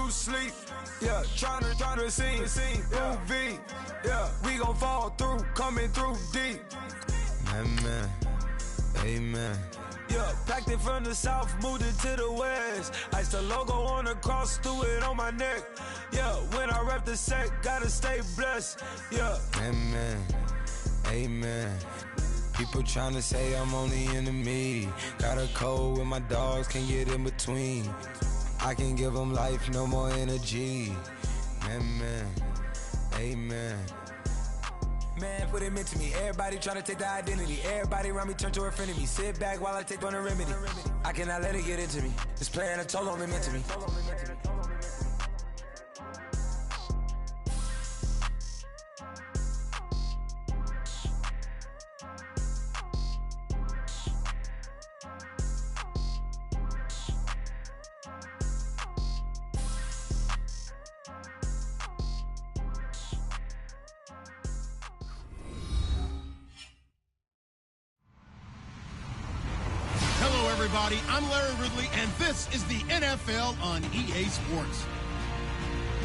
lose sleep. Yeah, tryna see. UV. Yeah, we gon' fall through, coming through deep. Amen. Amen. Yeah, packed it from the south, moved it to the west. Iced the logo on the cross, threw it on my neck. Yeah, when I rep the set, gotta stay blessed. Yeah. Amen. Amen. People tryna say I'm only enemy. Got a code with my dogs, can't get in between. I can give them life, no more energy. Amen. Amen. Man, what it meant to me. Everybody tryna take the identity. Everybody around me turn to a friend of me. Sit back while I take on a remedy. I cannot let it get into me. It's playing a toll on me, meant to me. Everybody, I'm Larry Ridley, and this is the NFL on EA Sports.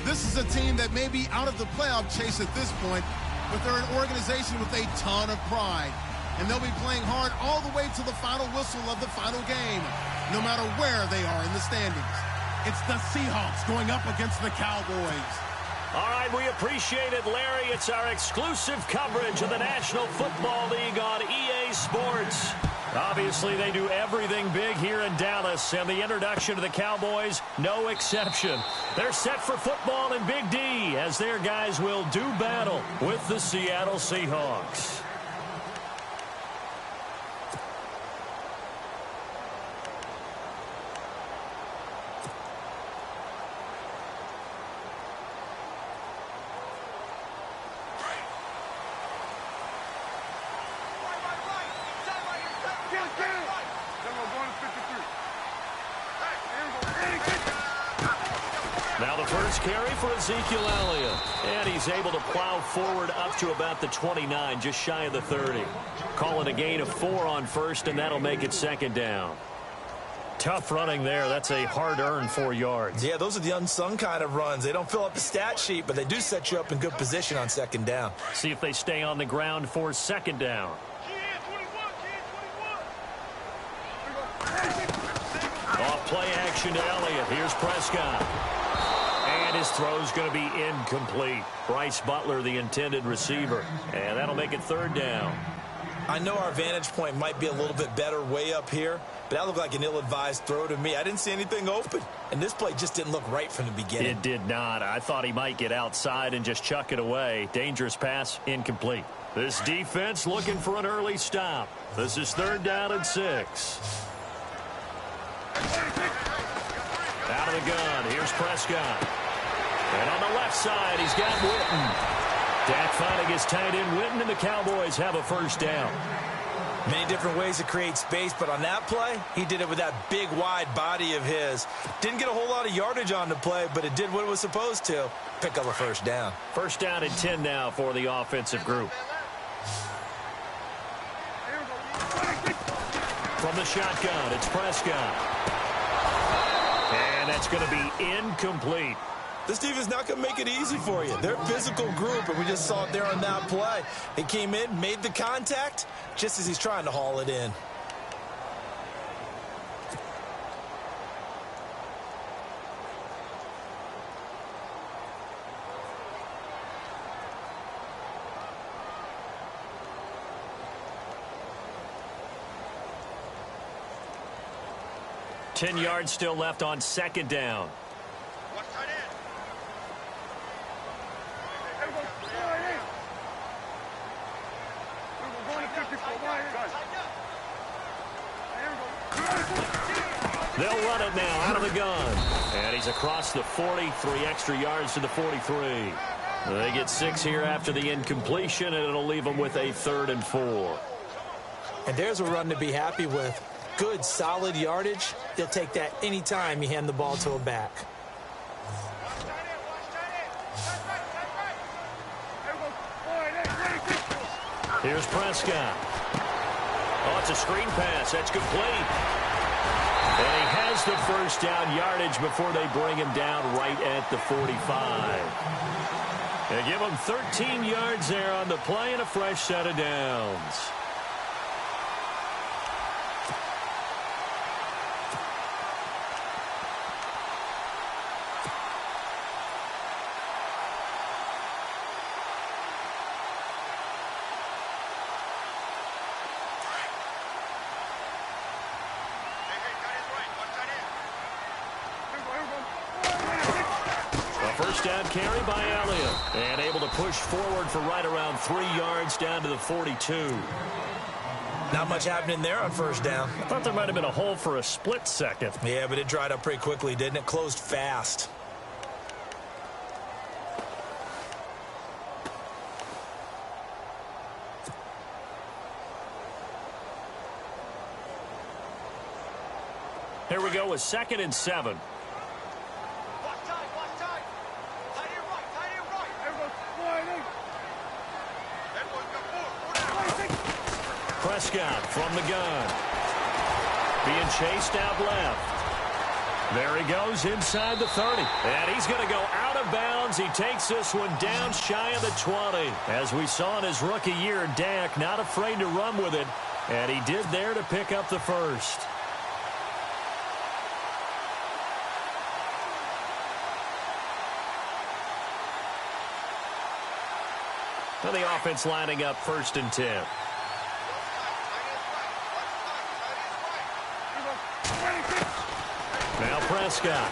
This is a team that may be out of the playoff chase at this point, but they're an organization with a ton of pride, and they'll be playing hard all the way to the final whistle of the final game, no matter where they are in the standings. It's the Seahawks going up against the Cowboys. All right, we appreciate it, Larry. It's our exclusive coverage of the National Football League on EA Sports. Obviously, they do everything big here in Dallas, and the introduction to the Cowboys, no exception. They're set for football in Big D, as their guys will do battle with the Seattle Seahawks. Now the first carry for Ezekiel Elliott. And he's able to plow forward up to about the 29, just shy of the 30. Calling a gain of 4 on first, and that'll make it second down. Tough running there. That's a hard-earned 4 yards. Yeah, those are the unsung kind of runs. They don't fill up the stat sheet, but they do set you up in good position on second down. See if they stay on the ground for second down. Off play action to Elliott. Here's Prescott. And his throw's going to be incomplete. Bryce Butler, the intended receiver. And that'll make it third down. I know our vantage point might be a little bit better way up here, but that looked like an ill-advised throw to me. I didn't see anything open, and this play just didn't look right from the beginning. It did not. I thought he might get outside and just chuck it away. Dangerous pass, incomplete. This defense looking for an early stop. This is third down and 6. Out of the gun, here's Prescott. And on the left side, he's got Witten. Dak finding his tight end Witten, and the Cowboys have a first down. Many different ways to create space, but on that play, he did it with that big, wide body of his. Didn't get a whole lot of yardage on the play, but it did what it was supposed to. Pick up a first down. First down and 10 now for the offensive group. From the shotgun, it's Prescott. And that's going to be incomplete. This defense is not going to make it easy for you. They're a physical group, and we just saw it there on that play. He came in, made the contact, just as he's trying to haul it in. Ten yards still left on second down. They'll run it now out of the gun. And he's across the 40, 3 extra yards to the 43. They get 6 here after the incompletion, and it'll leave them with a 3rd and 4. And there's a run to be happy with. Good, solid yardage. They'll take that anytime you hand the ball to a back. Here's Prescott. Oh, it's a screen pass. That's complete. And he has the first down yardage before they bring him down right at the 45. They give him 13 yards there on the play and a fresh set of downs. First down carry by Elliott. And able to push forward for right around 3 yards down to the 42. Not much happening there on first down. I thought there might have been a hole for a split second. Yeah, but it dried up pretty quickly, didn't it? Closed fast. Here we go with 2nd and 7. Prescott from the gun. Being chased out left. There he goes inside the 30. And he's going to go out of bounds. He takes this one down shy of the 20. As we saw in his rookie year, Dak not afraid to run with it. And he did there to pick up the first. Well, the offense lining up 1st and 10. Now Prescott.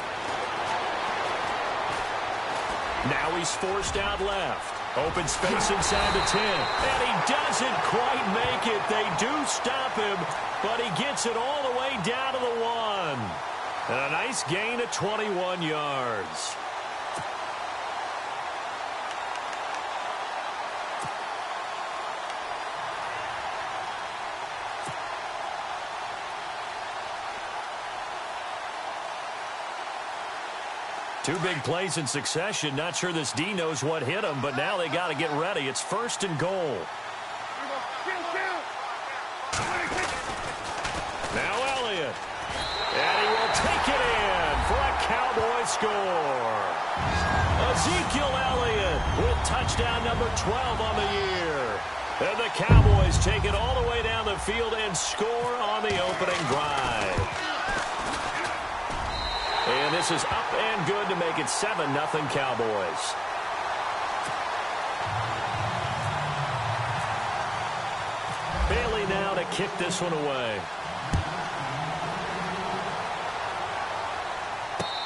Now he's forced out left. Open space inside the 10. And he doesn't quite make it. They do stop him, but he gets it all the way down to the 1. And a nice gain of 21 yards. Two big plays in succession. Not sure this D knows what hit him, but now they got to get ready. It's 1st and goal. Now Elliott. And he will take it in for a Cowboy score. Ezekiel Elliott with touchdown number 12 on the year. And the Cowboys take it all the way down the field and score on the opening drive. And this is up and good to make it 7-0 Cowboys. Bailey now to kick this one away.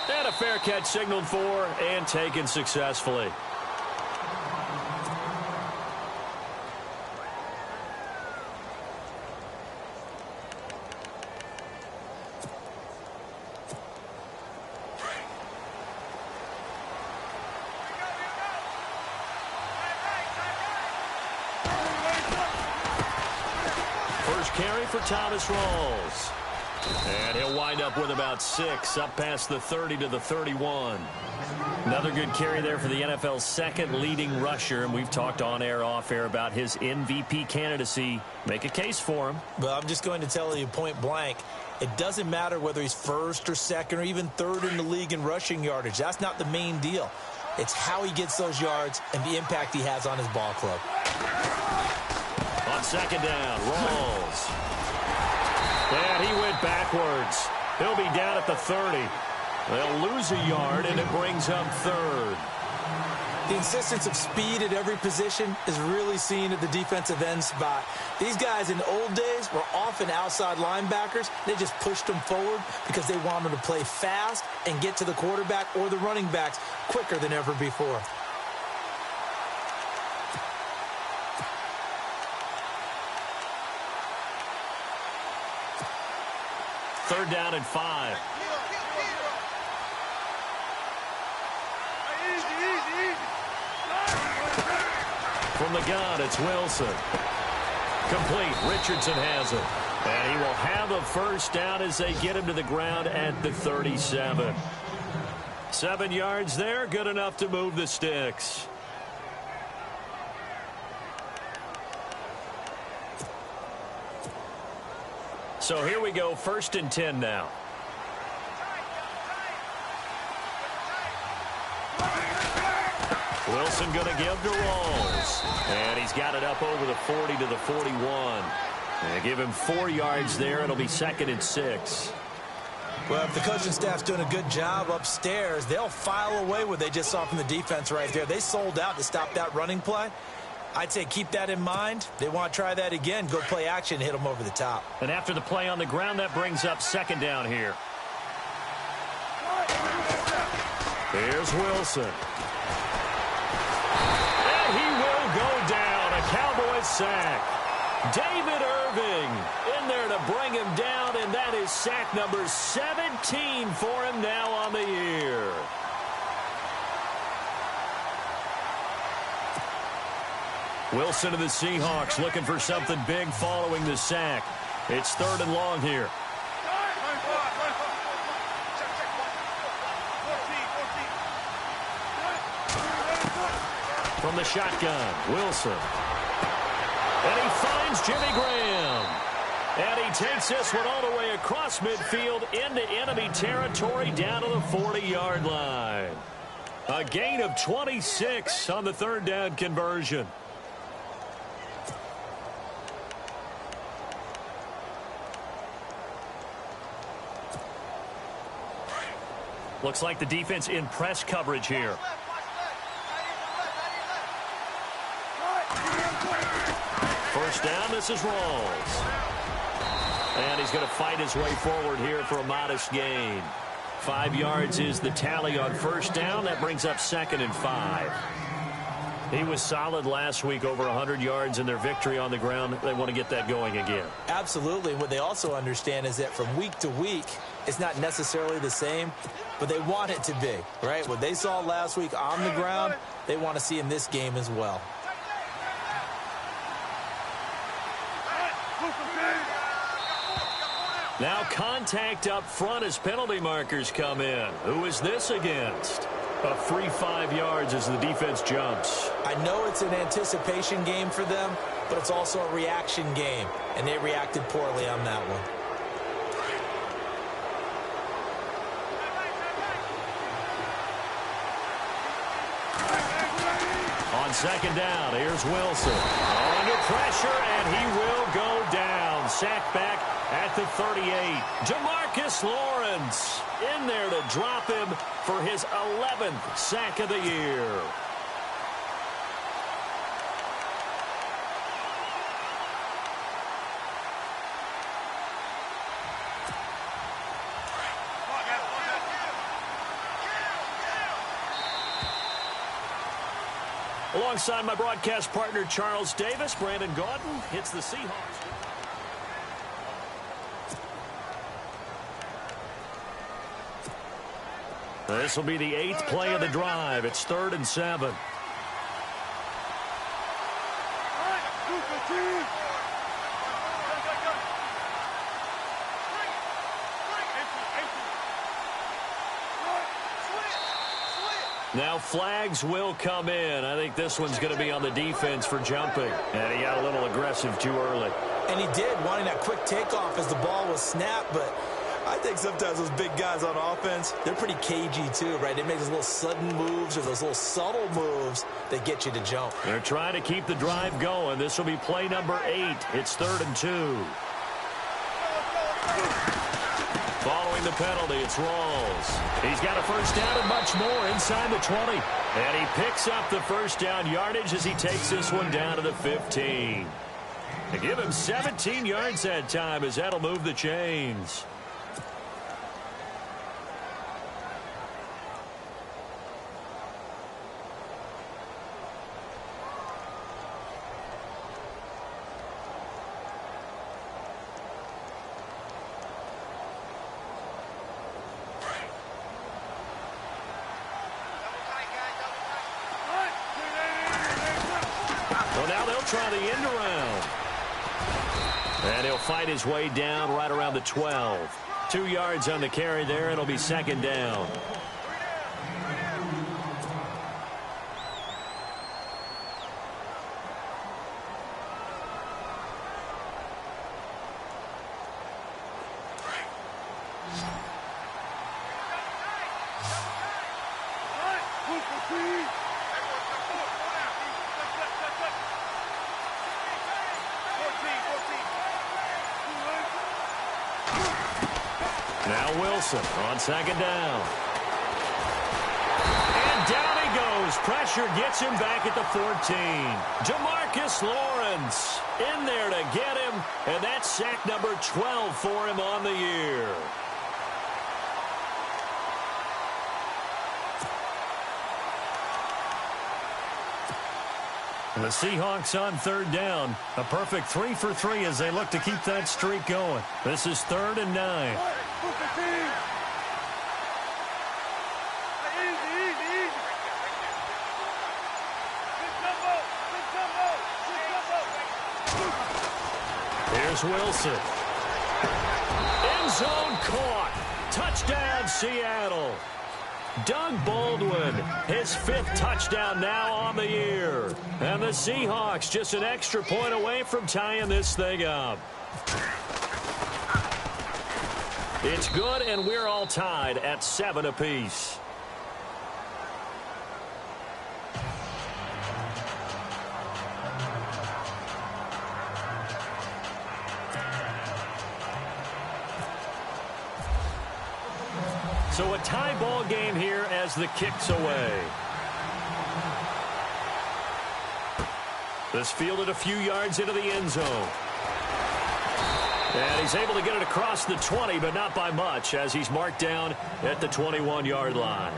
And a fair catch signaled for and taken successfully. Carry for Thomas Rawls. And he'll wind up with about 6, up past the 30 to the 31. Another good carry there for the NFL's 2nd leading rusher, and we've talked on air, off air about his MVP candidacy. Make a case for him. Well, I'm just going to tell you point blank, it doesn't matter whether he's 1st or 2nd or even 3rd in the league in rushing yardage. That's not the main deal. It's how he gets those yards and the impact he has on his ball club. On 2nd down, Rawls. And he went backwards. He'll be down at the 30. They'll lose a yard, and it brings up 3rd. The insistence of speed at every position is really seen at the defensive end spot. These guys in the old days were often outside linebackers. They just pushed them forward because they wanted to play fast and get to the quarterback or the running backs quicker than ever before. Third down and 5. From the gun, it's Wilson. Complete. Richardson has it. And he will have a first down as they get him to the ground at the 37. 7 yards there, good enough to move the sticks. So here we go, 1st and 10 now. Wilson going to give to Rawls. And he's got it up over the 40 to the 41. And give him 4 yards there. It'll be 2nd and 6. Well, if the coaching staff's doing a good job upstairs, they'll file away what they just saw from the defense right there. They sold out to stop that running play. I'd say keep that in mind. They want to try that again. Go play action, hit them over the top. And after the play on the ground, that brings up 2nd down here. Here's Wilson. And he will go down. A Cowboys sack. David Irving in there to bring him down, and that is sack number 17 for him now on the year. Wilson of the Seahawks looking for something big following the sack. It's 3rd and long here. From the shotgun, Wilson. And he finds Jimmy Graham. And he takes this one all the way across midfield into enemy territory down to the 40-yard line. A gain of 26 on the 3rd down conversion. Looks like the defense in press coverage here. First down, this is Rawls. And he's going to fight his way forward here for a modest gain. 5 yards is the tally on first down. That brings up 2nd and 5. He was solid last week, over 100 yards in their victory on the ground. They want to get that going again. Absolutely. And what they also understand is that from week to week, it's not necessarily the same, but they want it to be, right? What they saw last week on the ground, they want to see in this game as well. Now contact up front as penalty markers come in. Who is this against? A free 5 yards as the defense jumps. I know it's an anticipation game for them, but it's also a reaction game, and they reacted poorly on that one. On 2nd down, here's Wilson. Under pressure, and he will go down. Sacked back at the 38. Demarcus Lawrence in there to drop him for his 11th sack of the year. Alongside my broadcast partner, Charles Davis, Brandon Gaudin hits the Seahawks. This will be the 8th play of the drive. It's 3rd and 7. Now flags will come in. I think this one's going to be on the defense for jumping. And he got a little aggressive too early. And he did, wanting that quick takeoff as the ball was snapped, but I think sometimes those big guys on offense, they're pretty cagey too, right? They make those little sudden moves or those little subtle moves that get you to jump. They're trying to keep the drive going. This will be play number 8. It's 3rd and 2. Following the penalty, it's Rawls. He's got a first down and much more inside the 20. And he picks up the first down yardage as he takes this one down to the 15. To give him 17 yards that time as that'll move the chains. Try the end around. And he'll fight his way down right around the 12. 2 yards on the carry there. It'll be 2nd down. Wilson on second down. And down he goes. Pressure gets him back at the 14. Jamarcus Lawrence in there to get him, and that's sack number 12 for him on the year. The Seahawks on third down. A perfect 3 for 3 as they look to keep that streak going. This is 3rd and 9. Here's Wilson. End zone caught. Touchdown, Seattle. Doug Baldwin, his 5th touchdown now on the year. And the Seahawks just an extra point away from tying this thing up. It's good, and we're all tied at 7 apiece. So a tie ball game here as the kick's away. This fielded a few yards into the end zone. And he's able to get it across the 20, but not by much, as he's marked down at the 21-yard line.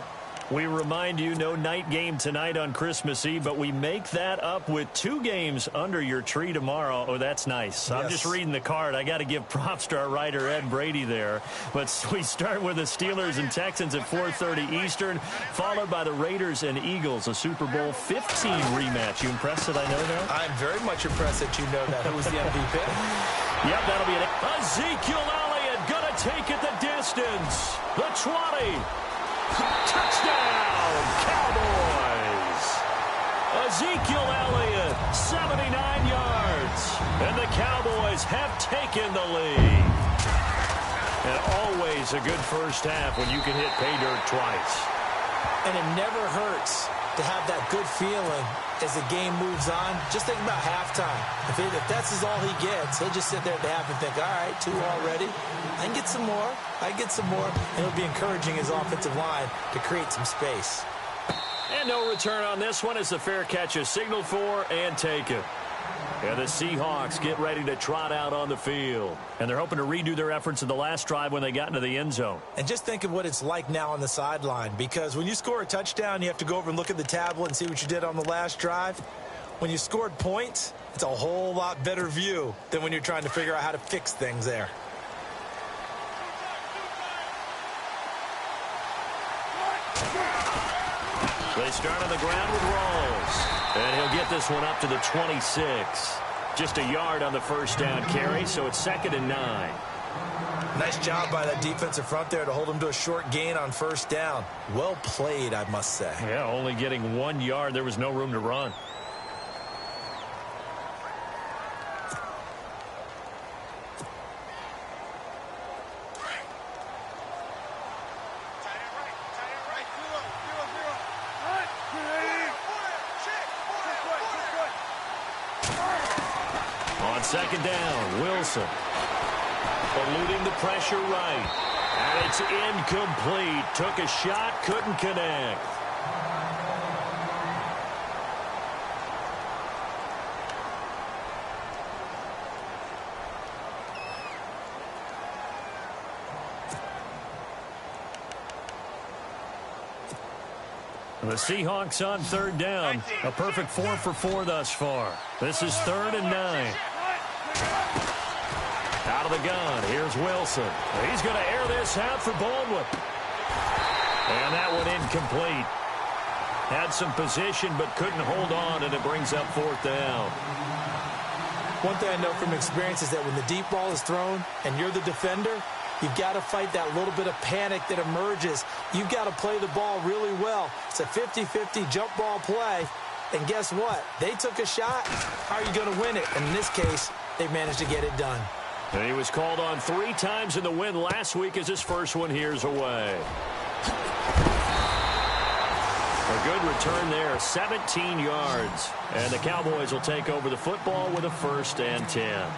We remind you, no night game tonight on Christmas Eve, but we make that up with 2 games under your tree tomorrow. Oh, that's nice. Yes. I'm just reading the card. I got to give props to our writer, Ed Brady, there. But we start with the Steelers and Texans at 4:30 Eastern, followed by the Raiders and Eagles, a Super Bowl 15 rematch. You impressed that I know that? I'm very much impressed that you know that. Who was the MVP? Yep, that'll be it. Ezekiel Elliott going to take it the distance. The 20. Touchdown, Cowboys! Ezekiel Elliott, 79 yards. And the Cowboys have taken the lead. And always a good first half when you can hit pay dirt twice. And it never hurts to have that good feeling as the game moves on. Just think about halftime. If that's all he gets, he'll just sit there at the half and think, all right, 2 already. I can get some more. I get some more. And it'll be encouraging his offensive line to create some space. And no return on this one as the fair catch is signaled for and taken. And the Seahawks get ready to trot out on the field. And they're hoping to redo their efforts in the last drive when they got into the end zone. And just think of what it's like now on the sideline. Because when you score a touchdown, you have to go over and look at the tablet and see what you did on the last drive. When you scored points, it's a whole lot better view than when you're trying to figure out how to fix things there. They start on the ground with Rawls. And he'll get this one up to the 26. Just a yard on the first down carry, so it's 2nd and 9. Nice job by that defensive front there to hold him to a short gain on first down. Well played, I must say. Yeah, only getting 1 yard. There was no room to run. On second down, Wilson. Eluding the pressure right. And it's incomplete. Took a shot, couldn't connect. The Seahawks on third down. A perfect 4 for 4 thus far. This is 3rd and 9. Out of the gun, here's Wilson. He's going to air this out for Baldwin. And that one incomplete. Had some position but couldn't hold on, and it brings up 4th down. One thing I know from experience is that when the deep ball is thrown and you're the defender, you've got to fight that little bit of panic that emerges. You've got to play the ball really well. It's a 50-50 jump ball play. And guess what? They took a shot. How are you going to win it? And in this case, they managed to get it done. And he was called on 3 times in the win last week as his first one here's away. A good return there, 17 yards. And the Cowboys will take over the football with a 1st and 10.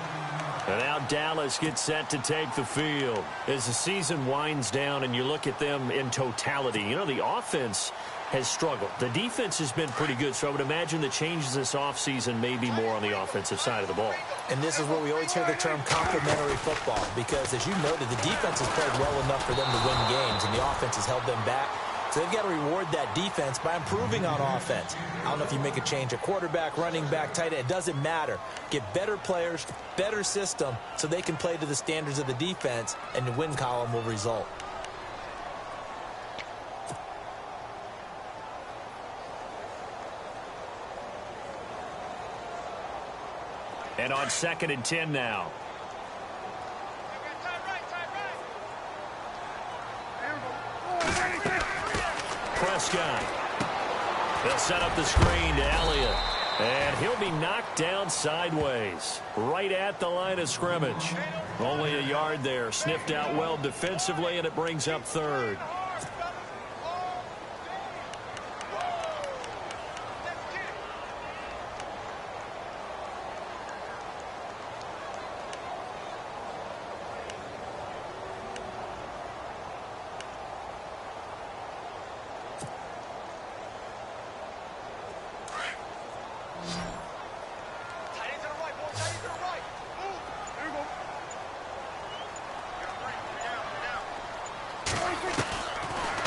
And now Dallas gets set to take the field. As the season winds down and you look at them in totality, you know, the offense has struggled. The defense has been pretty good, so I would imagine the changes this offseason may be more on the offensive side of the ball. And this is where we always hear the term complementary football, because as you noted, the defense has played well enough for them to win games, and the offense has held them back. So they've got to reward that defense by improving on offense. I don't know if you make a change at quarterback, running back, tight end. It doesn't matter. Get better players, better system, so they can play to the standards of the defense, and the win column will result. And on 2nd and 10 now. Prescott. They'll set up the screen to Elliott. And he'll be knocked down sideways, right at the line of scrimmage. Only a yard there. Sniffed out well defensively, and it brings up 3rd.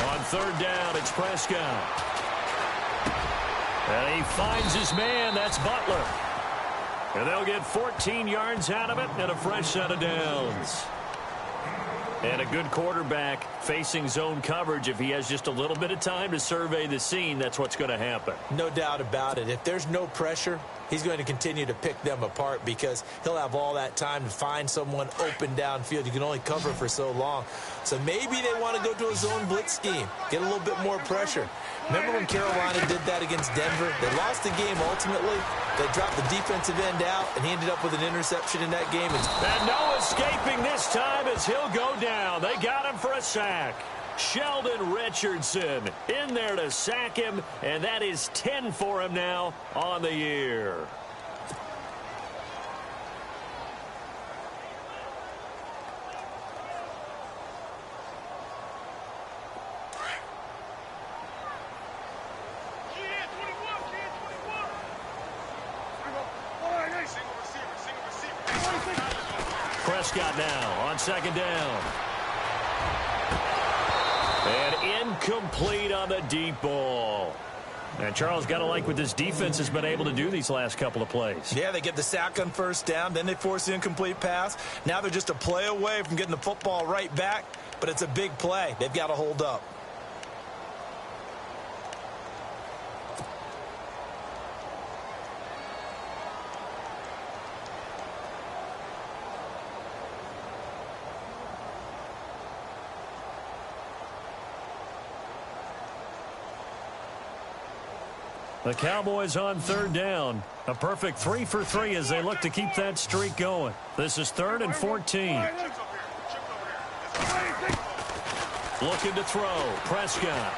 On 3rd down, it's Prescott. And he finds his man. That's Butler. And they'll get 14 yards out of it and a fresh set of downs. And a good quarterback facing zone coverage. If he has just a little bit of time to survey the scene, that's what's going to happen. No doubt about it. If there's no pressure, he's going to continue to pick them apart because he'll have all that time to find someone open downfield. You can only cover for so long. So maybe they want to go to a zone blitz scheme, get a little bit more pressure. Remember when Carolina did that against Denver? They lost the game ultimately. They dropped the defensive end out, and he ended up with an interception in that game. And no escaping this time as he'll go down. They got him for a sack. Sheldon Richardson in there to sack him, and that is 10 for him now on the year. Prescott now on 2nd down. And incomplete on the deep ball. And Charles, got to like what this defense has been able to do these last couple of plays. Yeah, they get the sack on 1st down, then they force the incomplete pass. Now they're just a play away from getting the football right back, but it's a big play. They've got to hold up. The Cowboys on 3rd down. A perfect 3 for 3 as they look to keep that streak going. This is 3rd and 14. Looking to throw. Prescott.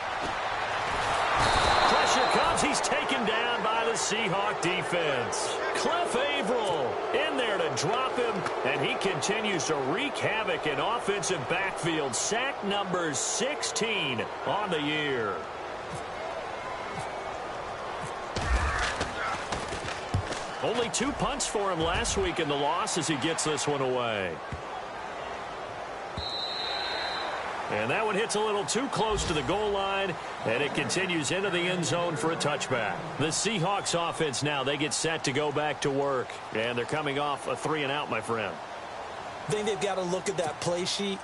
Pressure comes. He's taken down by the Seahawk defense. Cliff Averill in there to drop him, and he continues to wreak havoc in offensive backfield. Sack number 16 on the year. Only 2 punts for him last week in the loss as he gets this one away. And that one hits a little too close to the goal line, and it continues into the end zone for a touchback. The Seahawks offense now, they get set to go back to work, and they're coming off a 3 and out, my friend. I think they've got to look at that play sheet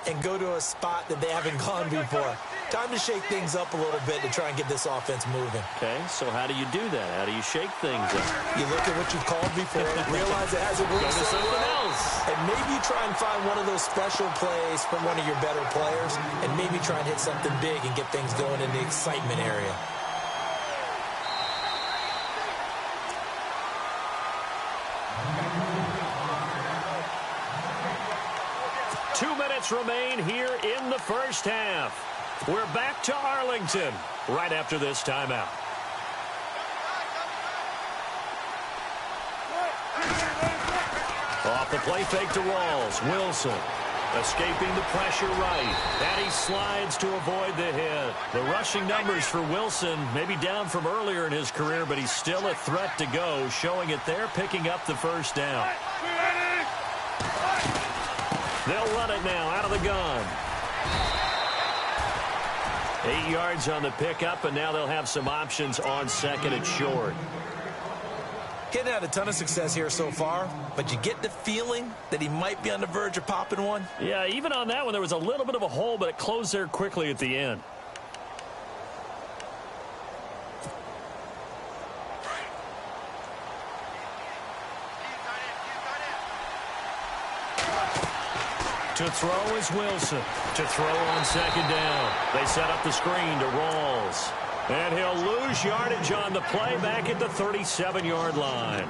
and go to a spot that they haven't gone before. Time to shake things up a little bit to try and get this offense moving. Okay, so how do you do that? How do you shake things up? You look at what you've called before, realize it hasn't worked so something well, else. and maybe you try and find one of those special plays from one of your better players, and maybe try and hit something big and get things going in the excitement area. Remain here in the first half. We're back to Arlington right after this timeout. Off the play fake to Rawls. Wilson escaping the pressure right. And he slides to avoid the hit. The rushing numbers for Wilson maybe down from earlier in his career, but he's still a threat to go, showing it there, picking up the first down. They'll run it now out of the gun. 8 yards on the pickup, and now they'll have some options on second and short. Getting had a ton of success here so far, but you get the feeling that he might be on the verge of popping one. Yeah, even on that one, there was a little bit of a hole, but it closed there quickly at the end. To throw is Wilson. To throw on second down. They set up the screen to Rawls. And he'll lose yardage on the play back at the 37-yard line.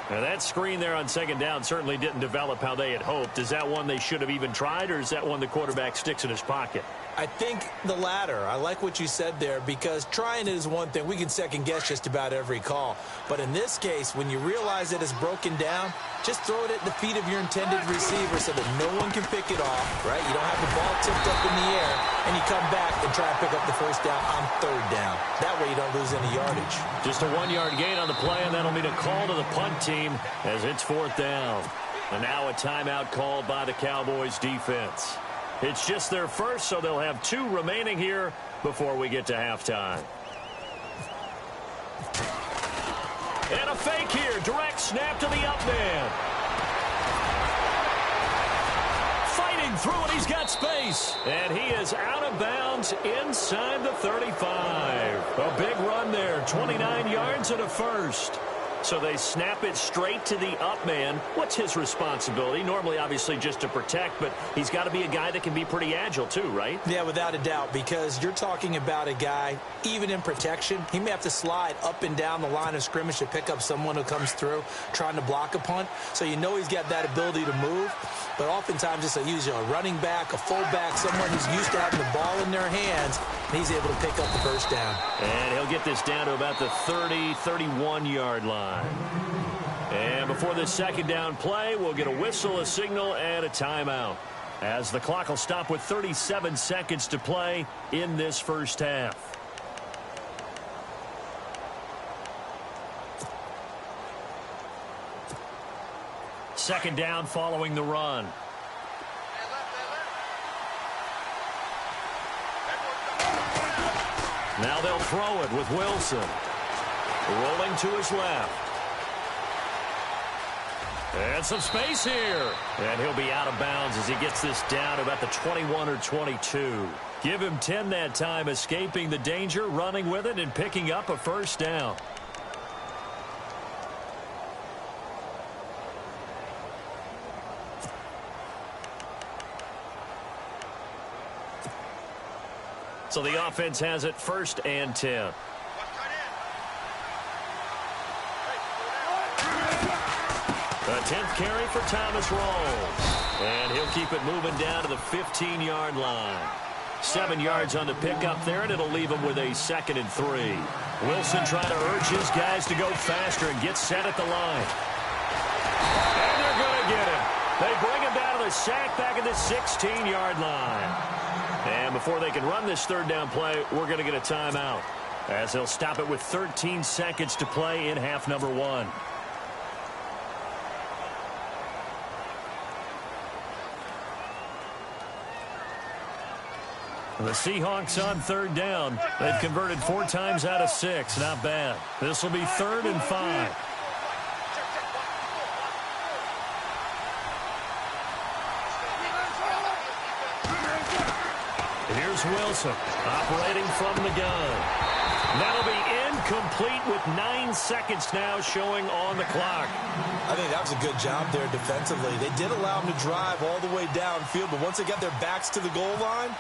Now that screen there on second down certainly didn't develop how they had hoped. Is that one they should have even tried, or is that one the quarterback sticks in his pocket? I think the latter. I like what you said there, because trying it is one thing. We can second guess just about every call. But in this case, when you realize it is broken down, just throw it at the feet of your intended receiver so that no one can pick it off, right? You don't have the ball tipped up in the air, and you come back and try and pick up the first down on third down. That way you don't lose any yardage. Just a 1-yard gain on the play, and that'll mean a call to the punt team as it's fourth down. And now a timeout called by the Cowboys defense. It's just their first, so they'll have 2 remaining here before we get to halftime. And a fake here. Direct snap to the up man. Fighting through it. He's got space. And he is out of bounds inside the 35. A big run there. 29 yards and a first. So they snap it straight to the up man. What's his responsibility? Normally, obviously, just to protect, but he's got to be a guy that can be pretty agile too, right? Yeah, without a doubt, because you're talking about a guy, even in protection, he may have to slide up and down the line of scrimmage to pick up someone who comes through trying to block a punt. So you know he's got that ability to move, but oftentimes it's usually a running back, a fullback, someone who's used to having the ball in their hands, and he's able to pick up the first down. And he'll get this down to about the 30, 31-yard line. And before this second down play, we'll get a whistle, a signal, and a timeout, as the clock will stop with 37 seconds to play in this first half. Second down following the run. Now they'll throw it with Wilson. Rolling to his left. And some space here. And he'll be out of bounds as he gets this down about the 21 or 22. Give him 10 that time, escaping the danger, running with it, and picking up a first down. So the offense has it 1st and 10. A 10th carry for Thomas Rawls. And he'll keep it moving down to the 15-yard line. 7 yards on the pickup there, and it'll leave him with a 2nd and 3. Wilson trying to urge his guys to go faster and get set at the line. And they're going to get him. They bring him down to the sack back at the 16-yard line. And before they can run this third down play, we're going to get a timeout, as they'll stop it with 13 seconds to play in half number 1. The Seahawks on third down. They've converted 4 times out of 6. Not bad. This will be 3rd and 5. Here's Wilson operating from the gun. That'll be incomplete with 9 seconds now showing on the clock. I think that was a good job there defensively. They did allow them to drive all the way downfield, but once they got their backs to the goal line,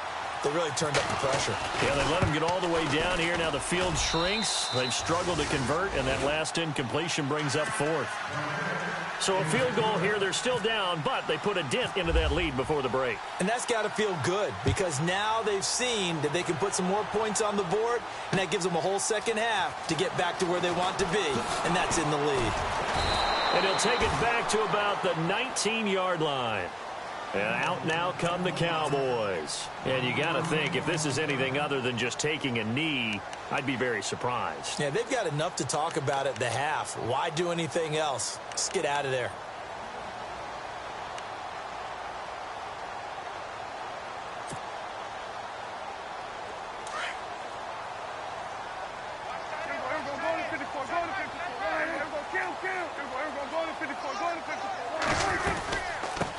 they really turned up the pressure. Yeah, they let them get all the way down here. Now the field shrinks. They've struggled to convert, and that last incompletion brings up 4th. So a field goal here. They're still down, but they put a dent into that lead before the break. And that's got to feel good, because now they've seen that they can put some more points on the board, and that gives them a whole second half to get back to where they want to be, and that's in the lead. And he'll take it back to about the 19-yard line. And out now come the Cowboys. And you got to think, if this is anything other than just taking a knee, I'd be very surprised. Yeah, they've got enough to talk about at the half. Why do anything else? Let's get out of there.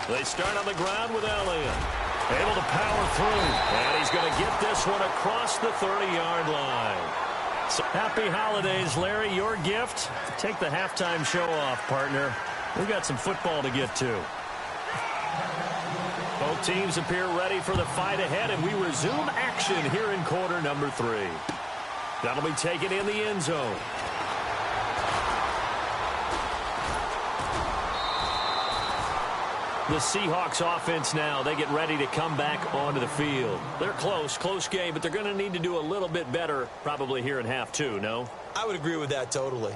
They start on the ground with Elliott. Able to power through. And he's going to get this one across the 30-yard line. So happy holidays, Larry. Your gift? Take the halftime show off, partner. We've got some football to get to. Both teams appear ready for the fight ahead, and we resume action here in quarter number 3. That'll be taken in the end zone. The Seahawks offense now, they get ready to come back onto the field. They're close game, but they're going to need to do a little bit better probably here in half 2, no? I would agree with that totally.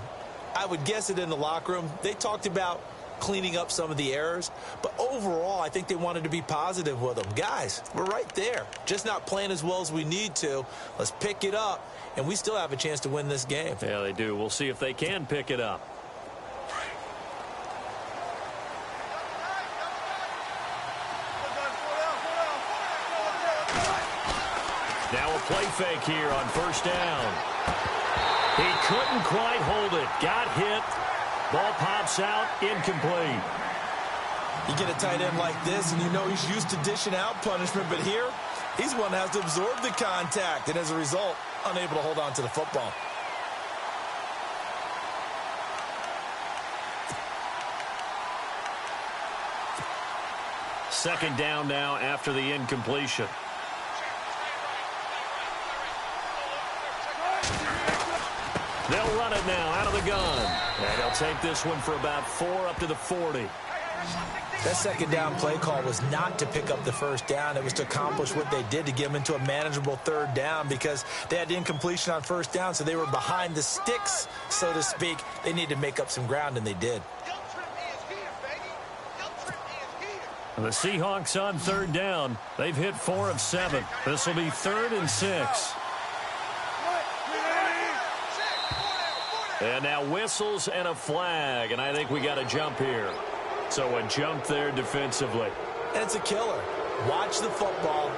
I would guess it in the locker room. They talked about cleaning up some of the errors, but overall, I think they wanted to be positive with them. Guys, we're right there. Just not playing as well as we need to. Let's pick it up, and we still have a chance to win this game. Yeah, they do. We'll see if they can pick it up. Now a play fake here on first down. He couldn't quite hold it. Got hit. Ball pops out. Incomplete. You get a tight end like this, and you know he's used to dishing out punishment, but here, he's one that has to absorb the contact, and as a result, unable to hold on to the football. Second down now after the incompletion. They'll run it now out of the gun. And they'll take this one for about 4 up to the 40. That second down play call was not to pick up the first down. It was to accomplish what they did to get them into a manageable third down because they had incompletion on first down, so they were behind the sticks, so to speak. They needed to make up some ground, and they did. The Seahawks on third down. They've hit 4 of 7. This will be 3rd and 6. And now whistles and a flag, and I think we got a jump here. So a jump there defensively. And it's a killer. Watch the football.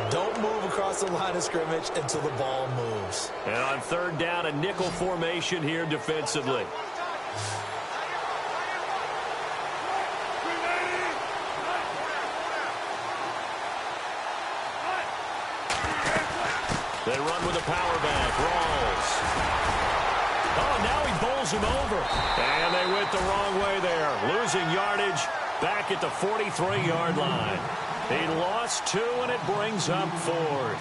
Don't move across the line of scrimmage until the ball moves. And on third down, a nickel formation here defensively. They run with a power back. Rawls. Oh, now he bowls him over. And they went the wrong way there. Losing yardage back at the 43-yard line. He lost 2, and it brings up 4th.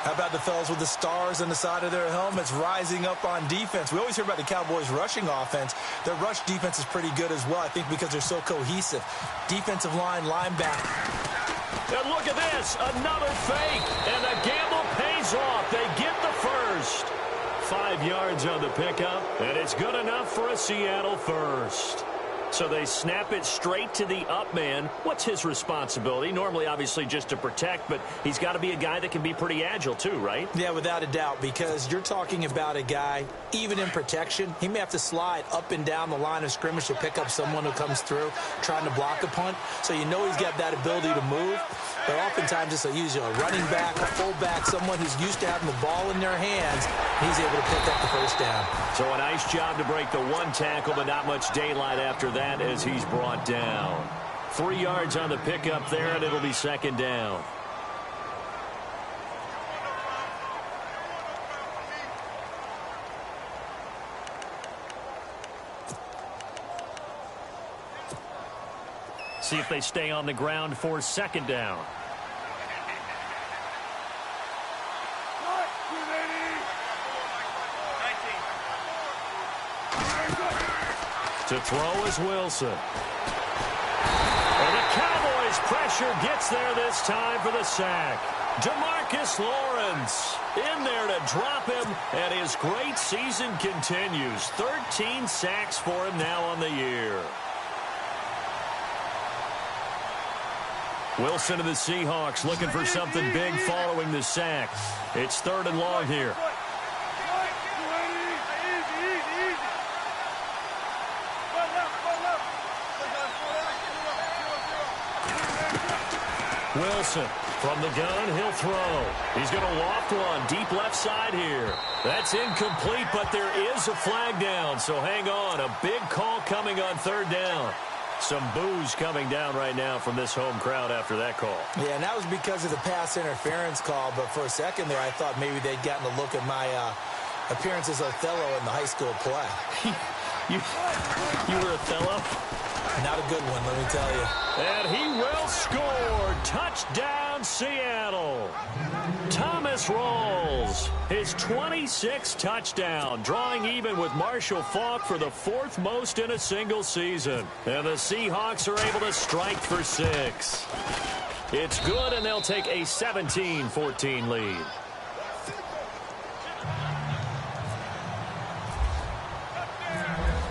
How about the fellas with the stars on the side of their helmets rising up on defense? We always hear about the Cowboys' rushing offense. Their rush defense is pretty good as well, I think, because they're so cohesive. Defensive line, linebacker. And look at this. Another fake. And the gamble pays off. They get the first. 5 yards on the pickup, and it's good enough for a Seattle first. So they snap it straight to the up man. What's his responsibility? Normally, obviously, just to protect, but he's got to be a guy that can be pretty agile too, right? Yeah, without a doubt, because you're talking about a guy, even in protection, he may have to slide up and down the line of scrimmage to pick up someone who comes through trying to block a punt. So you know he's got that ability to move, but oftentimes it's usually a running back, a fullback, someone who's used to having the ball in their hands. He's able to pick up the first down. So a nice job to break the 1 tackle, but not much daylight after that as he's brought down. 3 yards on the pickup there, and it'll be second down. See if they stay on the ground for second down. To throw is Wilson. And the Cowboys pressure gets there this time for the sack. DeMarcus Lawrence in there to drop him, and his great season continues. 13 sacks for him now on the year. Wilson of the Seahawks looking for something big following the sack. It's 3rd and long here. Wilson from the gun, he'll throw. He's going to loft one deep left side here. That's incomplete, but there is a flag down, so hang on. A big call coming on 3rd down. Some boos coming down right now from this home crowd after that call. Yeah, and that was because of the pass interference call, but for a second there I thought maybe they'd gotten a look at my appearance as Othello in the high school play. You were Othello? Not a good one, let me tell you. And he will score. Touchdown, Seattle. Thomas Rawls, his 26th touchdown, drawing even with Marshall Faulk for the 4th most in a single season. And the Seahawks are able to strike for 6. It's good, and they'll take a 17-14 lead.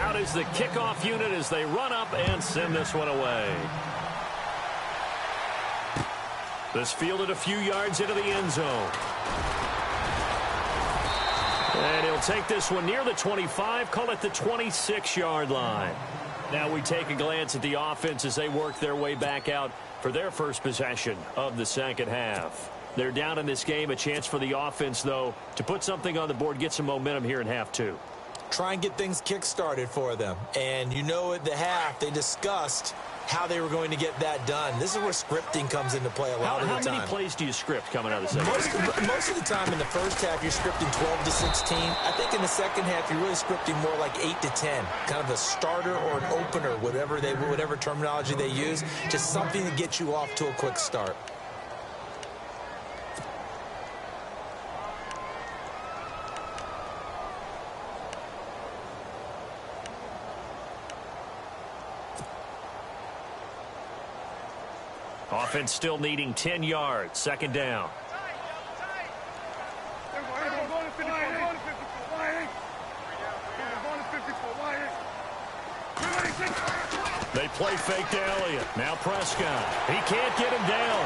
Out is the kickoff unit as they run up and send this one away. This fielded a few yards into the end zone. And he'll take this one near the 25, call it the 26-yard line. Now we take a glance at the offense as they work their way back out for their first possession of the second half. They're down in this game, a chance for the offense, though, to put something on the board, get some momentum here in half 2. Try and get things kick-started for them. And you know at the half, they discussed how they were going to get that done. This is where scripting comes into play a lot of the time. How many plays do you script coming out of the second half? Most of the time in the first half, you're scripting 12 to 16. I think in the second half, you're really scripting more like 8 to 10. Kind of a starter or an opener, whatever terminology they use. Just something to get you off to a quick start. Offense still needing 10 yards. Second down. They play fake to Elliott. Now Prescott. He can't get him down.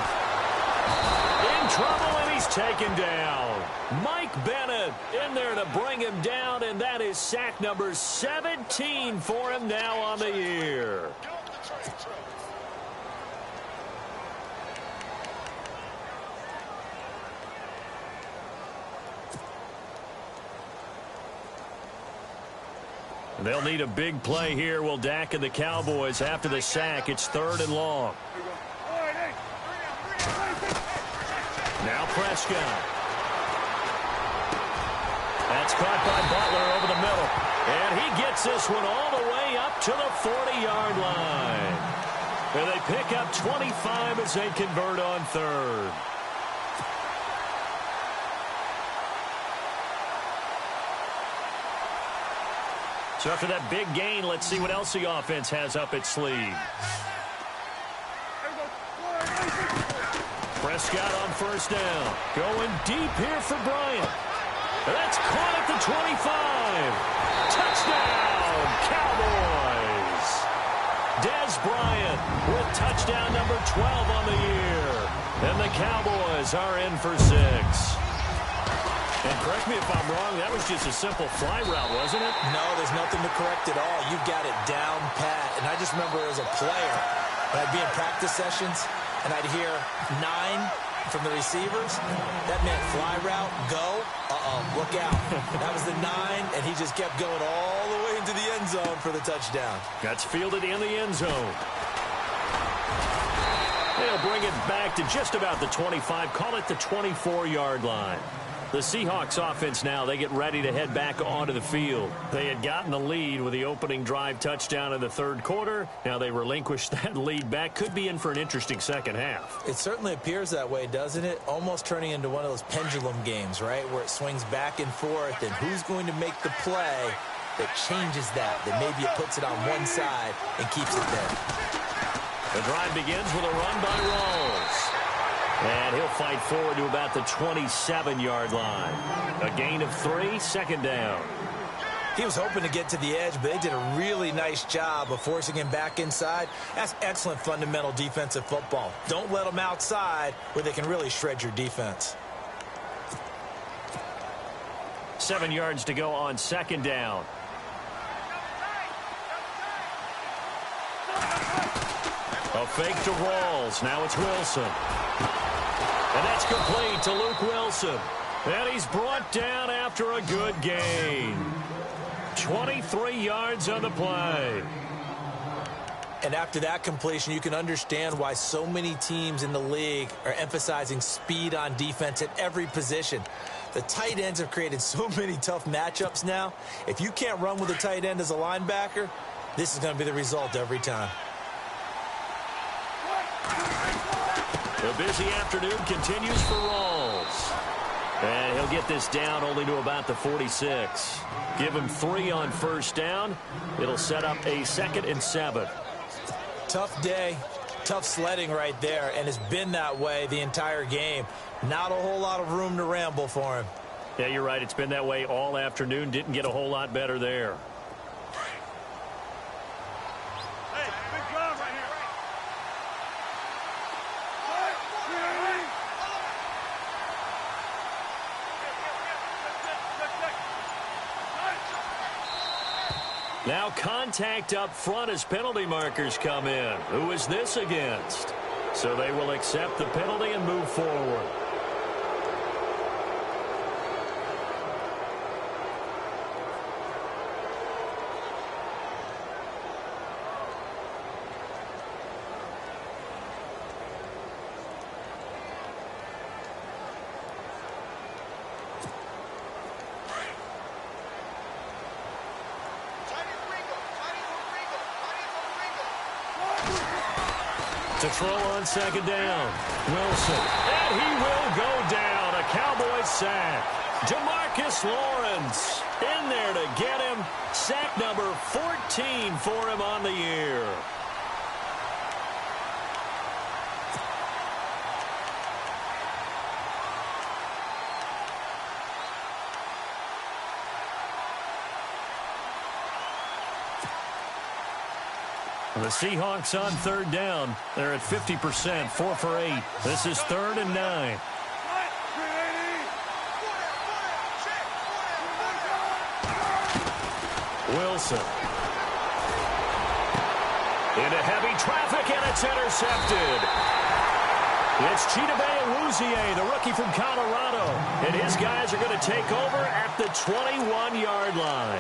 In trouble, and he's taken down. Mike Bennett in there to bring him down, and that is sack number 17 for him now on the year. They'll need a big play here. Will Dak and the Cowboys after the sack. It's 3rd and long. Now Prescott. That's caught by Butler over the middle. And he gets this one all the way up to the 40-yard line. And they pick up 25 as they convert on 3rd. So after that big gain, let's see what else the offense has up its sleeve. Prescott on first down. Going deep here for Bryant. That's caught at the 25. Touchdown, Cowboys. Dez Bryant with touchdown number 12 on the year. And the Cowboys are in for 6. And correct me if I'm wrong, that was just a simple fly route, wasn't it? No, there's nothing to correct at all. You've got it down pat. And I just remember as a player, when I'd be in practice sessions, and I'd hear 9 from the receivers, that meant fly route, go, look out. That was the 9, and he just kept going all the way into the end zone for the touchdown. That's fielded in the end zone. They'll bring it back to just about the 25, call it the 24-yard line. The Seahawks offense now, they get ready to head back onto the field. They had gotten the lead with the opening drive touchdown in the 3rd quarter. Now they relinquished that lead back. Could be in for an interesting second half. It certainly appears that way, doesn't it? Almost turning into one of those pendulum games, right? Where it swings back and forth, and who's going to make the play that changes that maybe it puts it on one side and keeps it there. The drive begins with a run by Rawls. And he'll fight forward to about the 27-yard line. A gain of 3, second down. He was hoping to get to the edge, but they did a really nice job of forcing him back inside. That's excellent fundamental defensive football. Don't let them outside where they can really shred your defense. 7 yards to go on second down. A fake to Rawls. Now it's Wilson. And that's complete to Luke Wilson. And he's brought down after a good gain. 23 yards on the play. And after that completion, you can understand why so many teams in the league are emphasizing speed on defense at every position. The tight ends have created so many tough matchups now. If you can't run with a tight end as a linebacker, this is going to be the result every time. The busy afternoon continues for Rawls. And he'll get this down only to about the 46. Give him 3 on first down. It'll set up a 2nd and 7. Tough day, tough sledding right there, and it's been that way the entire game. Not a whole lot of room to ramble for him. Yeah, you're right. It's been that way all afternoon. Didn't get a whole lot better there. Hey, big job right here. Now contact up front as penalty markers come in. Who is this against? So they will accept the penalty and move forward. To throw on second down. Wilson. And he will go down. A Cowboys sack. Demarcus Lawrence in there to get him. Sack number 14 for him on the year. The Seahawks on third down. They're at 50%, 4 for 8. This is 3rd and 9. Wilson. Into heavy traffic, and it's intercepted. It's Chidobe Awuzie, the rookie from Colorado. And his guys are going to take over at the 21-yard line.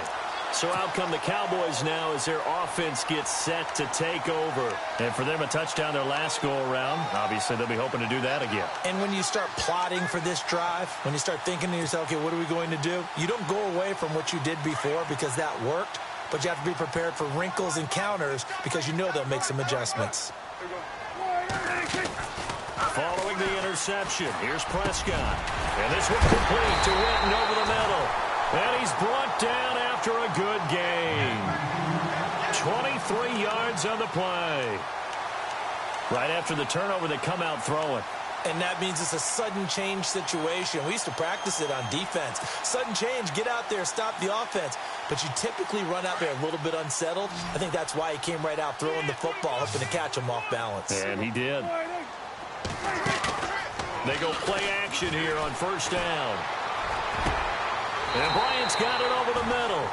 So out come the Cowboys now as their offense gets set to take over. And for them, a touchdown their last go-around. Obviously, they'll be hoping to do that again. And when you start plotting for this drive, when you start thinking to yourself, okay, what are we going to do? You don't go away from what you did before because that worked, but you have to be prepared for wrinkles and counters because you know they'll make some adjustments. Following the interception, here's Prescott. And this one complete to Witten over the middle. And he's brought down after a good gain. 23 yards on the play. Right after the turnover, they come out throwing. And that means it's a sudden change situation. We used to practice it on defense. Sudden change, get out there, stop the offense. But you typically run out there a little bit unsettled. I think that's why he came right out throwing the football, hoping to catch him off balance. And he did. They go play action here on first down. And Bryant's got it over the middle.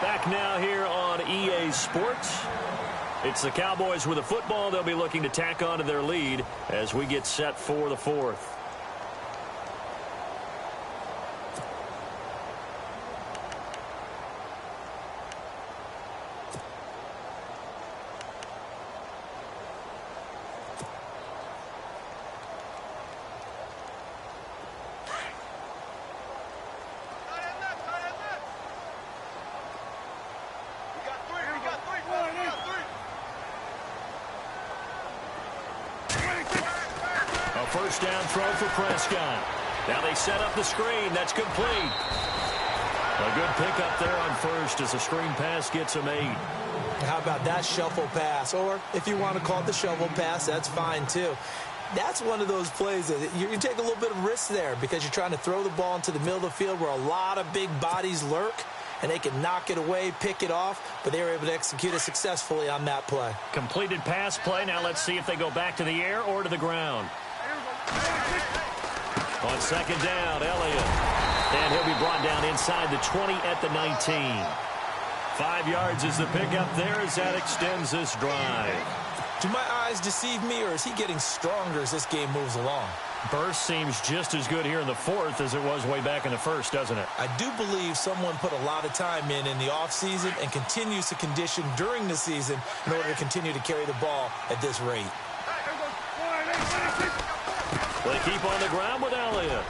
Back now here on EA Sports. It's the Cowboys with the football. They'll be looking to tack on to their lead as we get set for the 4th. First down throw for Prescott. Now they set up the screen. That's complete. A good pickup there on first as the screen pass gets him 8. How about that shuffle pass? Or if you want to call it the shovel pass, that's fine too. That's one of those plays that you take a little bit of risk there because you're trying to throw the ball into the middle of the field where a lot of big bodies lurk, and they can knock it away, pick it off, but they were able to execute it successfully on that play. Completed pass play. Now let's see if they go back to the air or to the ground. On second down, Elliott. And he'll be brought down inside the 20 at the 19. 5 yards is the pickup there as that extends this drive. Do my eyes deceive me, or is he getting stronger as this game moves along? Burst seems just as good here in the fourth as it was way back in the first, doesn't it? I do believe someone put a lot of time in the offseason and continues to condition during the season in order to continue to carry the ball at this rate. They keep on the ground with Elliott.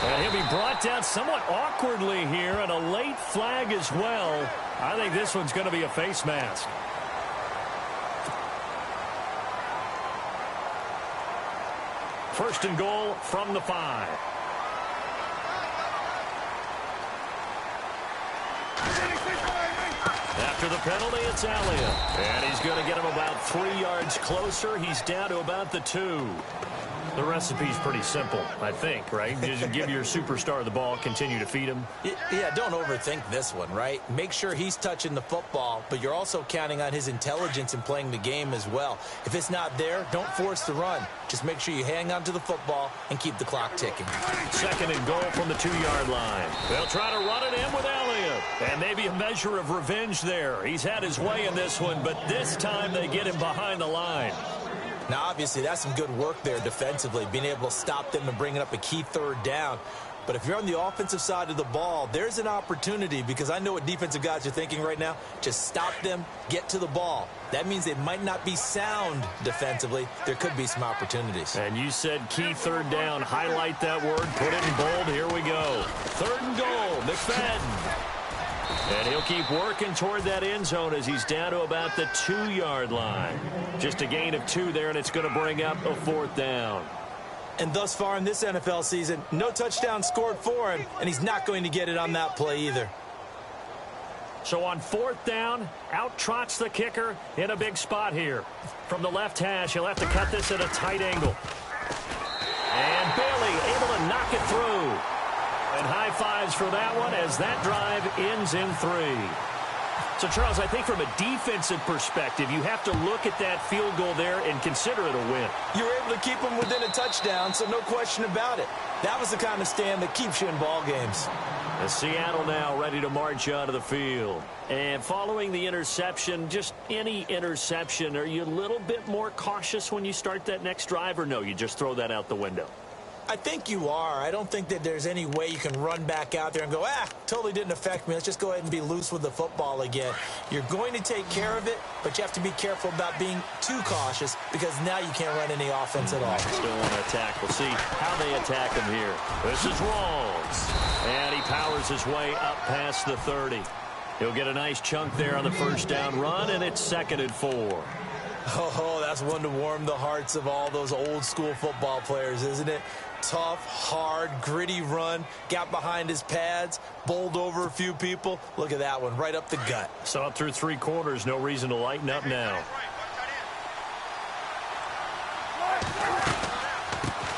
And he'll be brought down somewhat awkwardly here, and a late flag as well. I think this one's going to be a face mask. First and goal from the 5. After the penalty, it's Elliott. And he's going to get him about 3 yards closer. He's down to about the 2. The recipe's pretty simple, I think, right? Just give your superstar the ball, continue to feed him. Yeah, don't overthink this one, right? Make sure he's touching the football, but you're also counting on his intelligence in playing the game as well. If it's not there, don't force the run. Just make sure you hang on to the football and keep the clock ticking. Second and goal from the 2-yard line. They'll try to run it in with Elliott. And maybe a measure of revenge there. He's had his way in this one, but this time they get him behind the line. Now, obviously, that's some good work there defensively, being able to stop them and bringing up a key third down. But if you're on the offensive side of the ball, there's an opportunity, because I know what defensive guys are thinking right now. Just stop them, get to the ball. That means they might not be sound defensively. There could be some opportunities. And you said key third down. Highlight that word. Put it in bold. Here we go. Third and goal. McFadden. And he'll keep working toward that end zone as he's down to about the 2-yard line. Just a gain of 2 there, and it's going to bring up a 4th down. And thus far in this NFL season, no touchdown scored for him, and he's not going to get it on that play either. So on 4th down, out trots the kicker in a big spot here. From the left hash, he'll have to cut this at a tight angle. And Bailey able to knock it through. And high fives for that one as that drive ends in 3. So, Charles, I think from a defensive perspective, you have to look at that field goal there and consider it a win. You were able to keep them within a touchdown, so no question about it. That was the kind of stand that keeps you in ball games. And Seattle now ready to march onto the field. And following the interception, just any interception, are you a little bit more cautious when you start that next drive, or no, you just throw that out the window? I think you are. I don't think that there's any way you can run back out there and go, totally didn't affect me. Let's just go ahead and be loose with the football again. You're going to take care of it, but you have to be careful about being too cautious because now you can't run any offense at all. Still want to attack. We'll see how they attack him here. This is Rawls. And he powers his way up past the 30. He'll get a nice chunk there on the first down run, and it's 2nd and 4. Oh, that's one to warm the hearts of all those old school football players, isn't it? Tough, hard, gritty run, got behind his pads, bowled over a few people. Look at that one, right up the gut. Saw it through 3 quarters, no reason to lighten up now.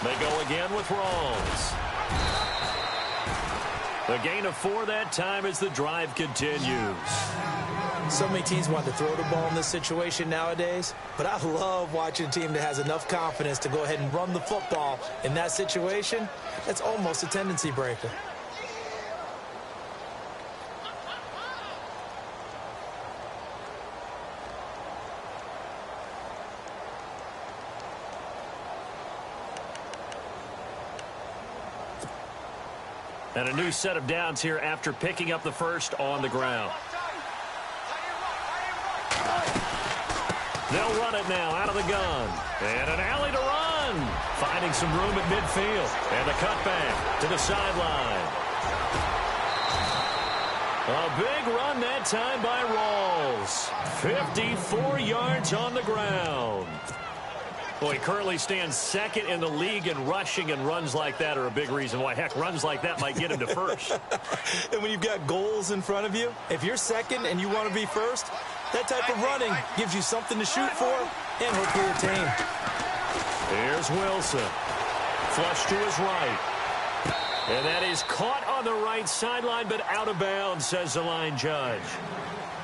They go again with Rawls. The gain of 4 that time as the drive continues. So many teams want to throw the ball in this situation nowadays, but I love watching a team that has enough confidence to go ahead and run the football in that situation. That's almost a tendency breaker. And a new set of downs here after picking up the first on the ground. They'll run it now out of the gun. And an alley to run. Finding some room at midfield. And the cutback to the sideline. A big run that time by Rawls. 54 yards on the ground. Well, he currently stands 2nd in the league in rushing, and runs like that are a big reason why. Heck, runs like that might get him to first. And when you've got goals in front of you, if you're 2nd and you want to be 1st, That type of running gives you something to shoot for and hopefully attain. Here's Wilson. Flush to his right. And that is caught on the right sideline, but out of bounds, says the line judge.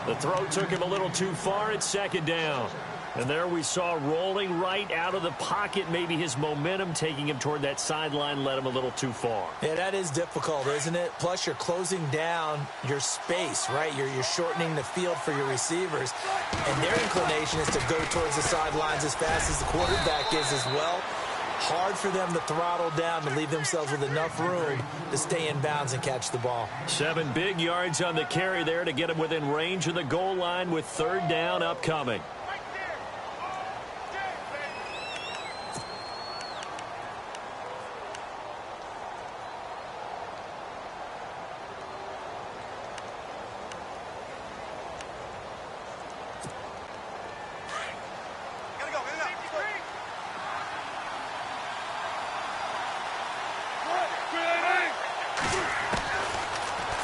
The throw took him a little too far at second down. And there we saw rolling right out of the pocket. Maybe his momentum taking him toward that sideline led him a little too far. Yeah, that is difficult, isn't it? Plus, you're closing down your space, right? You're shortening the field for your receivers. And their inclination is to go towards the sidelines as fast as the quarterback is as well. Hard for them to throttle down to leave themselves with enough room to stay in bounds and catch the ball. 7 big yards on the carry there to get him within range of the goal line with third down upcoming.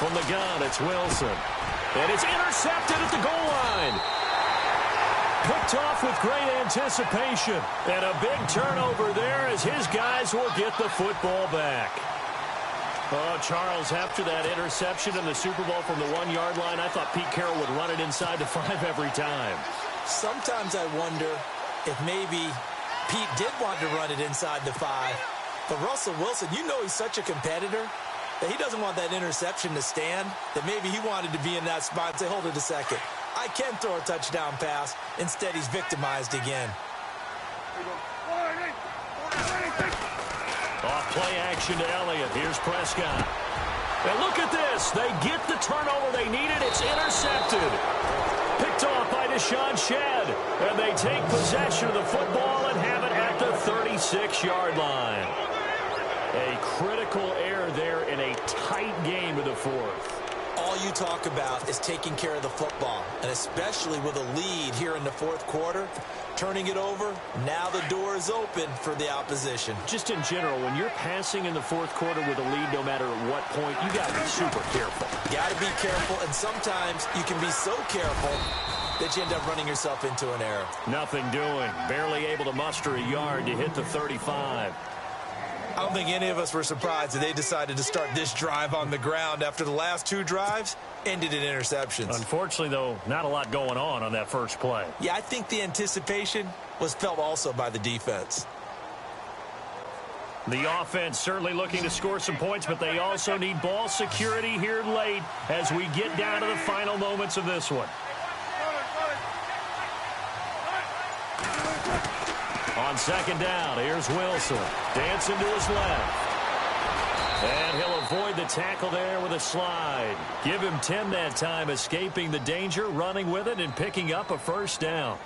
From the gun, it's Wilson. And it's intercepted at the goal line. Picked off with great anticipation. And a big turnover there as his guys will get the football back. Oh, Charles, after that interception in the Super Bowl from the 1-yard line, I thought Pete Carroll would run it inside the 5 every time. Sometimes I wonder if maybe Pete did want to run it inside the 5. But Russell Wilson, you know he's such a competitor that he doesn't want that interception to stand, that maybe he wanted to be in that spot and say, hold it a second. I can throw a touchdown pass. Instead, he's victimized again. Off play action to Elliott. Here's Prescott. And look at this. They get the turnover they needed. It's intercepted. Picked off by Deshaun Shedd. And they take possession of the football and have it at the 36-yard line. A critical error there in a tight game in the 4th. All you talk about is taking care of the football, and especially with a lead here in the 4th quarter. Turning it over, now the door is open for the opposition. Just in general, when you're passing in the 4th quarter with a lead, no matter at what point, you got to be super careful. Got to be careful, and sometimes you can be so careful that you end up running yourself into an error. Nothing doing. Barely able to muster a yard to hit the 35. I don't think any of us were surprised that they decided to start this drive on the ground after the last 2 drives ended in interceptions. Unfortunately, though, not a lot going on that first play. Yeah, I think the anticipation was felt also by the defense. The offense certainly looking to score some points, but they also need ball security here late as we get down to the final moments of this one. On second down, here's Wilson. Dancing to his left. And he'll avoid the tackle there with a slide. Give him 10 that time, escaping the danger, running with it, and picking up a first down.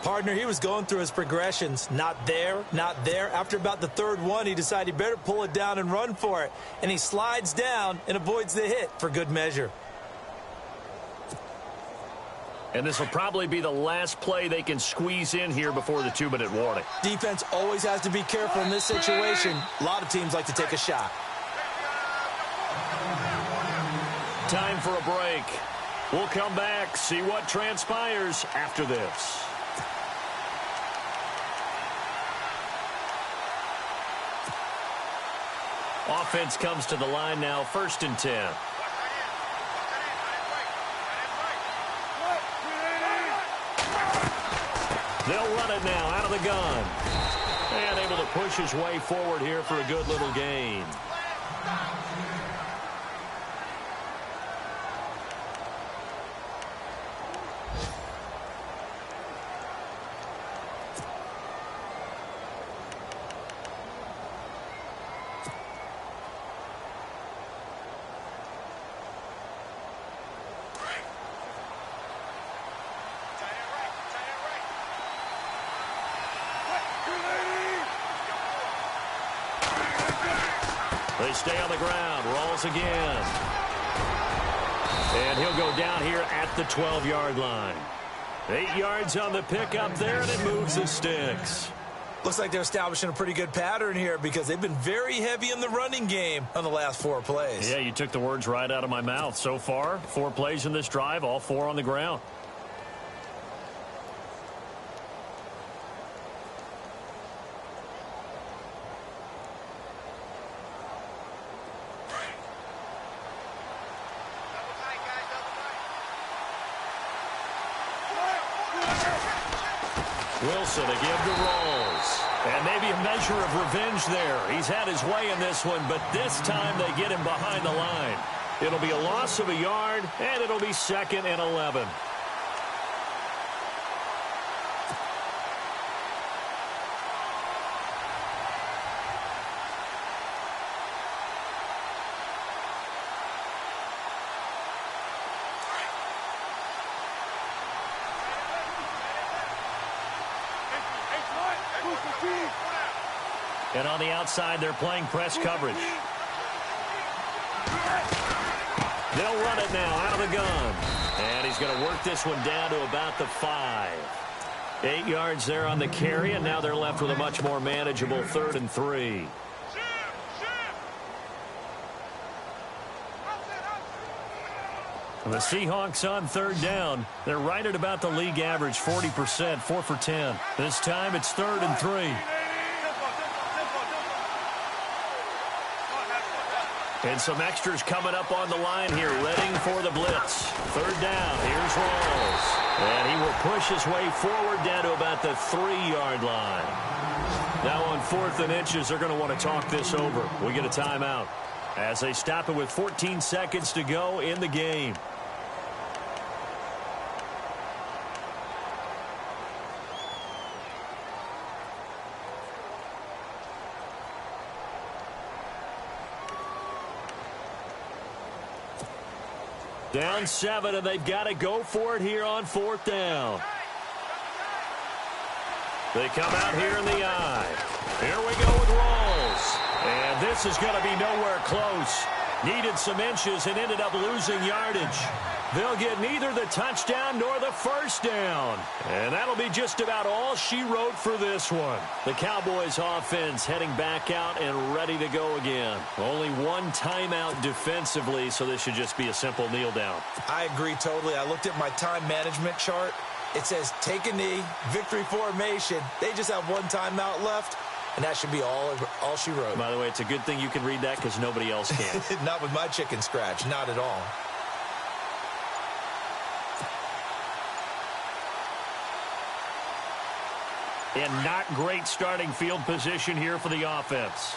Partner, he was going through his progressions. Not there, not there. After about the 3rd one, he decided he better pull it down and run for it. And he slides down and avoids the hit for good measure. And this will probably be the last play they can squeeze in here before the 2-minute warning. Defense always has to be careful in this situation. A lot of teams like to take a shot. Time for a break. We'll come back, see what transpires after this. Offense comes to the line now, 1st and 10. They'll run it now out of the gun. And able to push his way forward here for a good little gain. They stay on the ground. Rolls again. And he'll go down here at the 12-yard line. 8 yards on the pickup there, and it moves the sticks. Looks like they're establishing a pretty good pattern here because they've been very heavy in the running game on the last 4 plays. Yeah, you took the words right out of my mouth. So far, 4 plays in this drive, all 4 on the ground. Wilson to give to Rolls. And maybe a measure of revenge there. He's had his way in this one, but this time they get him behind the line. It'll be a loss of a yard, and it'll be 2nd and 11. And on the outside, they're playing press coverage. They'll run it now out of the gun. And he's going to work this one down to about the 5. 8 yards there on the carry, and now they're left with a much more manageable 3rd and 3. The Seahawks on 3rd down. They're right at about the league average, 40%, 4 for 10. This time it's 3rd and 3. And some extras coming up on the line here, readying for the blitz. 3rd down, here's Rolls. And he will push his way forward down to about the 3-yard line. Now on 4th and inches, they're going to want to talk this over. We get a timeout as they stop it with 14 seconds to go in the game. Down 7, and they've got to go for it here on 4th down. They come out here in the eye. Here we go with Rolls. And this is going to be nowhere close. Needed some inches and ended up losing yardage. They'll get neither the touchdown nor the 1st down. And that'll be just about all she wrote for this one. The Cowboys offense heading back out and ready to go again. Only one timeout defensively, so this should just be a simple kneel down. I agree totally. I looked at my time management chart. It says take a knee, victory formation. They just have one timeout left. And that should be all she wrote. By the way, it's a good thing you can read that because nobody else can. Not with my chicken scratch. Not at all. And not great starting field position here for the offense.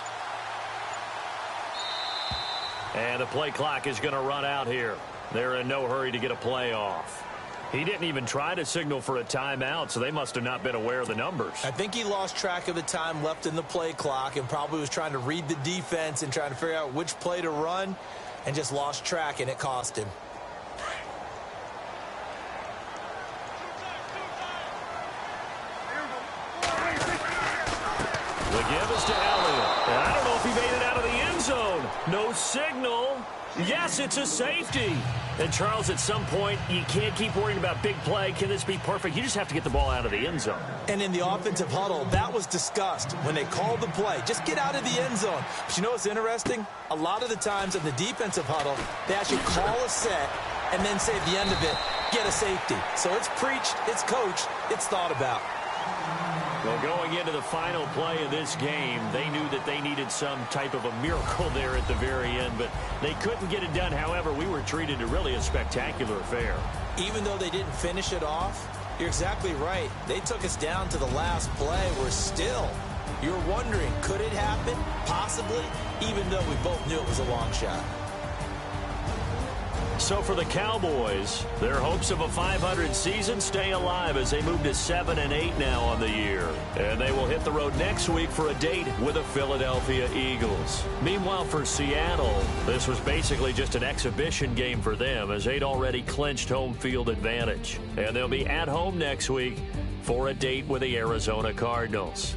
And the play clock is going to run out here. They're in no hurry to get a play off. He didn't even try to signal for a timeout, so they must have not been aware of the numbers. I think he lost track of the time left in the play clock and probably was trying to read the defense and trying to figure out which play to run and just lost track, and it cost him. The give is to Elliott. And I don't know if he made it out of the end zone. No signal. Yes, it's a safety. And, Charles, at some point, you can't keep worrying about big play. Can this be perfect? You just have to get the ball out of the end zone. And in the offensive huddle, that was discussed when they called the play. Just get out of the end zone. But you know what's interesting? A lot of the times in the defensive huddle, they actually call a set and then say at the end of it, get a safety. So it's preached, it's coached, it's thought about. Well, going into the final play of this game, they knew that they needed some type of a miracle there at the very end, but they couldn't get it done. However, we were treated to really a spectacular affair. Even though they didn't finish it off, you're exactly right. They took us down to the last play. We're still, you're wondering, could it happen? Possibly, even though we both knew it was a long shot. So for the Cowboys, their hopes of a 500 season stay alive as they move to 7-8 now on the year. And they will hit the road next week for a date with the Philadelphia Eagles. Meanwhile, for Seattle, this was basically just an exhibition game for them as they'd already clinched home field advantage. And they'll be at home next week for a date with the Arizona Cardinals.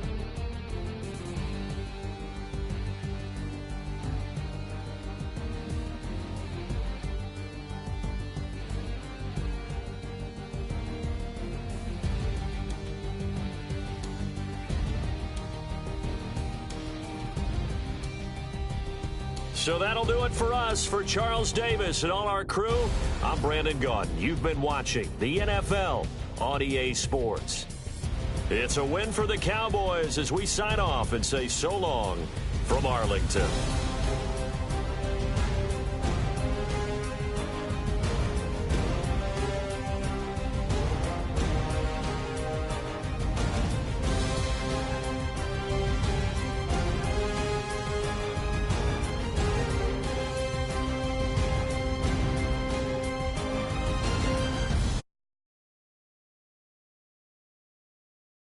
So that'll do it for us. For Charles Davis and all our crew, I'm Brandon Gaudin. You've been watching the NFL on EA Sports. It's a win for the Cowboys as we sign off and say so long from Arlington.